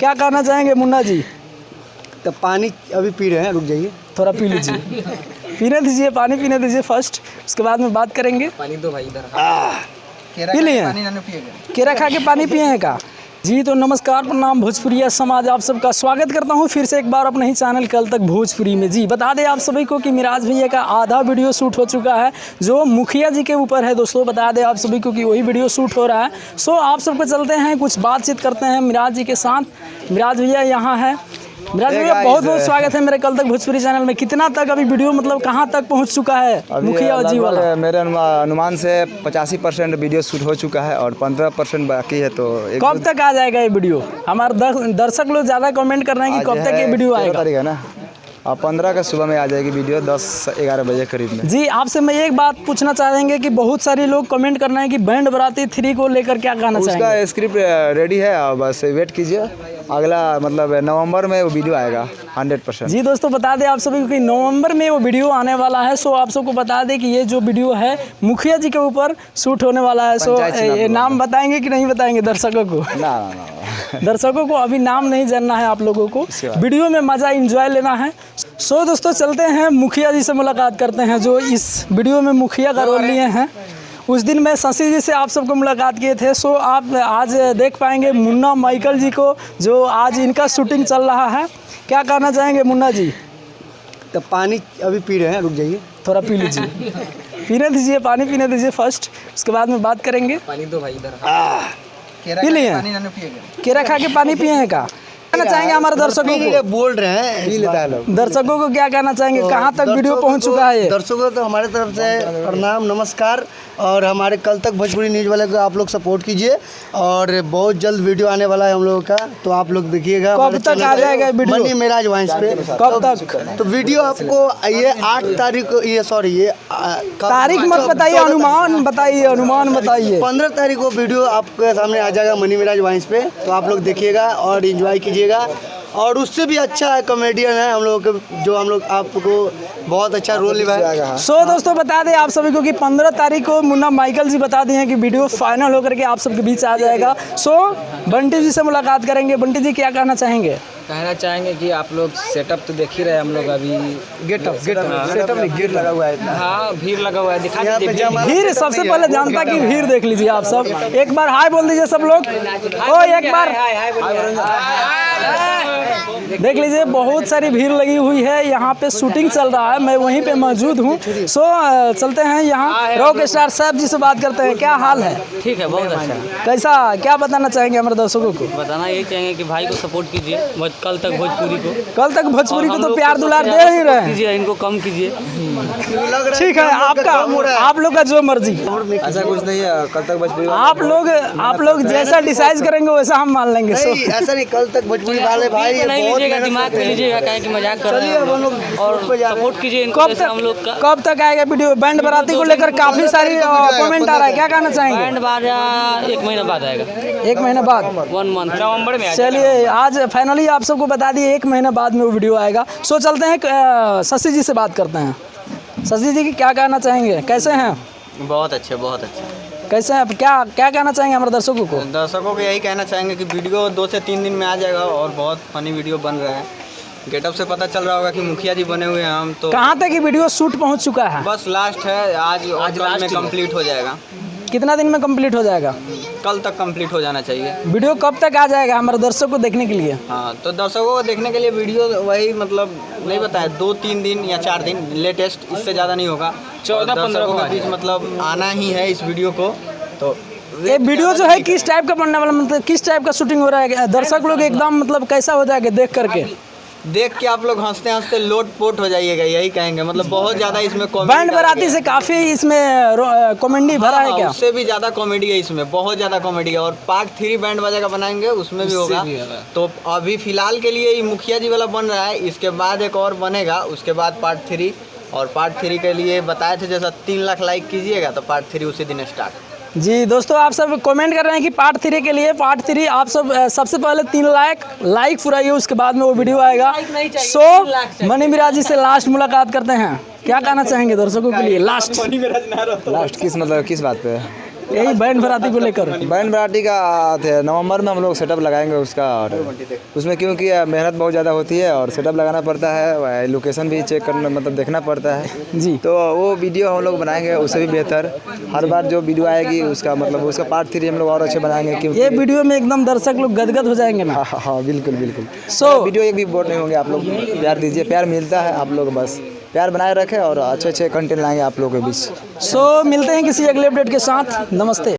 क्या कहना चाहेंगे मुन्ना जी? तो पानी अभी पी रहे हैं, रुक जाइए थोड़ा पी लीजिए। पीने दीजिए, पानी पीने दीजिए फर्स्ट, उसके बाद में बात करेंगे। पानी दो भाई इधर। पी लिए? केरा खा के पानी पिए हैं का? जी तो नमस्कार, प्रणाम भोजपुरिया समाज, आप सबका स्वागत करता हूं फिर से एक बार अपने ही चैनल कल तक भोजपुरी में। जी बता दें आप सभी को कि मिराज भैया का आधा वीडियो शूट हो चुका है जो मुखिया जी के ऊपर है। दोस्तों बता दें आप सभी को कि वही वीडियो शूट हो रहा है। सो आप सबको चलते हैं, कुछ बातचीत करते हैं मिराज जी के साथ। मिराज भैया यहाँ है। मिराज भैया बहुत बहुत स्वागत है मेरे कल तक भोजपुरी चैनल में। कितना तक अभी वीडियो मतलब कहाँ तक पहुँच चुका है मुखिया जी वाला? मेरे अनुमान से 85% वीडियो शूट हो चुका है और 15% बाकी है। तो कब तक आ जाएगा ये वीडियो? हमारे दर्शक लोग ज़्यादा कमेंट कर रहे हैं कि कब तक ये वीडियो आएगा? तारीख है ना, 15 का सुबह में आ जाएगी वीडियो, 10-11 बजे करीब में। जी आपसे मैं एक बात पूछना चाहेंगे कि बहुत सारे लोग कमेंट कर रहे हैं कि बैंड बाराती 3 को लेकर क्या कहना चाहेंगे? उसका स्क्रिप्ट रेडी है, बस वेट कीजिए, अगला मतलब नवंबर में वो वीडियो आएगा 100%। जी दोस्तों बता दें आप सभी को कि नवंबर में वो वीडियो आने वाला है। सो आप सबको बता दें कि ये जो वीडियो है मुखिया जी के ऊपर शूट होने वाला है। सो ये नाम बताएंगे कि नहीं बताएंगे दर्शकों को? ना दर्शकों को अभी नाम नहीं जानना है, आप लोगों को वीडियो में मज़ा एंजॉय लेना है। सो दोस्तों चलते हैं मुखिया जी से मुलाकात करते हैं जो इस वीडियो में मुखिया का रोल लिए हैं। उस दिन मैं शशि जी से आप सबको मुलाकात किए थे। सो आप आज देख पाएंगे मुन्ना माइकल जी को जो आज इनका शूटिंग चल रहा है। क्या कहना चाहेंगे मुन्ना जी? तो पानी अभी पी रहे हैं, रुक जाइए थोड़ा पी लीजिए। पीने दीजिए, पानी पीने दीजिए फर्स्ट, उसके बाद में बात करेंगे। पानी दो भाई इधर। पी लिए? केरा खा के पानी पिए हैं का? कहना चाहेंगे हमारे दर्शकों को? बोल रहे हैं दर्शकों को क्या कहना चाहेंगे? कहाँ तक वीडियो पहुँच चुका है? दर्शकों को तो हमारे तरफ से प्रणाम नमस्कार, और हमारे कल तक भोजपुरी न्यूज़ वाले को आप लोग सपोर्ट कीजिए और बहुत जल्द वीडियो आने वाला है हम लोगों का, तो आप लोग देखिएगा। कब तक आ जाएगा वीडियो? मनी मिराज वाइंस पे कब तक? तो वीडियो आपको ये 8 तारीख को, ये सॉरी ये तारीख मत बताइए, अनुमान बताइए, अनुमान बताइए। 15 तारीख को वीडियो आपके सामने आ जाएगा मनी मिराज वाइंस पे, तो आप लोग देखिएगा और एंजॉय कीजिएगा। और उससे भी अच्छा है कॉमेडियन है हम लोग के, जो हम लोग आपको बहुत अच्छा रोल निभाएगा। सो दोस्तों बता दें आप सभी को कि 15 तारीख को मुन्ना माइकल जी बता दिए हैं कि वीडियो फाइनल होकर के आप सबके बीच आ जाएगा। सो बंटी जी से मुलाकात करेंगे। बंटी जी क्या कहना चाहेंगे? कहना चाहेंगे कि आप लोग सेटअप तो देख ही रहे हैं, हम लोग अभी सेटअप में गेट लगा हुआ है। हाँ भीड़ लगा हुआ है, दिखा दीजिए भीड़। सबसे पहले जनता की भीड़ देख लीजिए आप सब। एक बार हाय बोल दीजिए सब लोग। ओ एक बार देख लीजिए, बहुत सारी भीड़ लगी हुई है। यहाँ पे शूटिंग चल रहा है, मैं वहीं पे मौजूद हूँ। सो चलते हैं यहाँ रॉक स्टार साहब जी से बात करते हैं। क्या हाल है? ठीक है, बहुत अच्छा। कैसा, क्या बताना चाहेंगे हमारे दर्शकों को? बताना यही चाहेंगे कि भाई को सपोर्ट कीजिए, कल तक भोजपुरी को। कल तक भोजपुरी को तो प्यार दुलार दे ही रहे हैं, इनको कम कीजिए। ठीक है, आपका आप लोग का जो मर्जी। ऐसा कुछ नहीं है, कल तक भोजपुरी आप लोग जैसा डिसाइड करेंगे वैसा हम मान लेंगे। ऐसा नहीं, कल तक भोजपुरी वाले भाई दिमाग में लीजिएगा, कहें कि मजाक कर रहे हैं, और सपोर्ट कीजिए इनको। कब तक आएगा वीडियो? बैंड बाराती को लेकर काफी सारी कमेंट आ रहा है, क्या कहना चाहेंगे? बैंड बाजा 1 महीना बाद आएगा। 1 महीना बाद? 1 मंथ, नवंबर में। चलिए आज फाइनली आप सबको बता दिए 1 महीना बाद में वो वीडियो आएगा। सो चलते हैं शशि जी से बात करते हैं। शशि जी की क्या कहना चाहेंगे? कैसे हैं? बहुत अच्छे, बहुत अच्छे। कैसे हैं? क्या कहना चाहेंगे हमारे दर्शकों को? दर्शकों को यही कहना चाहेंगे कि वीडियो 2 से 3 दिन में आ जाएगा और बहुत फनी वीडियो बन रहा है। गेटअप से पता चल रहा होगा कि मुखिया जी बने हुए हैं हम। तो कहाँ तक ये वीडियो शूट पहुँच चुका है? बस लास्ट है, आज लास्ट में कंप्लीट हो जाएगा। कितना दिन में कंप्लीट हो जाएगा? कल तक कंप्लीट हो जाना चाहिए। वीडियो कब तक आ जाएगा हमारे दर्शकों को देखने के लिए? हाँ, तो दर्शकों को देखने के लिए वीडियो वही मतलब नहीं बताया, 2-3 दिन या 4 दिन लेटेस्ट, इससे ज़्यादा नहीं होगा। 14-15 के बीच मतलब आना ही है इस वीडियो को। तो ये वीडियो जो है किस टाइप का बनने वाला, मतलब किस टाइप का शूटिंग हो रहा है? दर्शक लोग एकदम मतलब कैसा हो जाएगा देख करके? देख के आप लोग हंसते हंसते लोट पोट हो जाइएगा, यही कहेंगे। मतलब बहुत ज़्यादा इसमें बैंड बाराती से काफ़ी इसमें कॉमेडी भरा है क्या? उससे भी ज़्यादा कॉमेडी है इसमें, बहुत ज़्यादा कॉमेडी है। और पार्ट 3 बैंड बाजा का बनाएंगे, उसमें भी होगा। तो अभी फ़िलहाल के लिए ये मुखिया जी वाला बन रहा है, इसके बाद एक और बनेगा, उसके बाद पार्ट 3। और पार्ट 3 के लिए बताए थे जैसा 3 लाख लाइक कीजिएगा तो पार्ट 3 उसी दिन स्टार्ट। जी दोस्तों आप सब कमेंट कर रहे हैं कि पार्ट 3 के लिए पार्ट 3 आप सब सबसे पहले 3 लाख लाइक फुराइए, उसके बाद में वो वीडियो आएगा। सो मनी मिराज जी से लास्ट मुलाकात करते हैं। क्या कहना चाहेंगे दर्शकों के लिए लास्ट? लास्ट किस मतलब किस बात पे? यही बैंड बाराती को लेकर। बैंड पार्टी का नवंबर में हम लोग सेटअप लगाएंगे उसका, और उसमें क्योंकि मेहनत बहुत ज़्यादा होती है और सेटअप लगाना पड़ता है, लोकेशन भी चेक करना मतलब देखना पड़ता है जी। तो वो वीडियो हम लोग बनाएंगे उससे भी बेहतर। हर बार जो वीडियो आएगी उसका मतलब उसका पार्ट 3 हम लोग और अच्छे बनाएंगे क्योंकि ये वीडियो में एकदम दर्शक लोग गदगद हो जाएंगे ना। हाँ हाँ बिल्कुल बिल्कुल। So- वीडियो एक भी बोर नहीं होंगे, आप लोग प्यार दीजिए, प्यार मिलता है, आप लोग बस प्यार बनाए रखें और अच्छे अच्छे कंटेंट लाएंगे आप लोगों के बीच। सो मिलते हैं किसी अगले अपडेट के साथ। नमस्ते।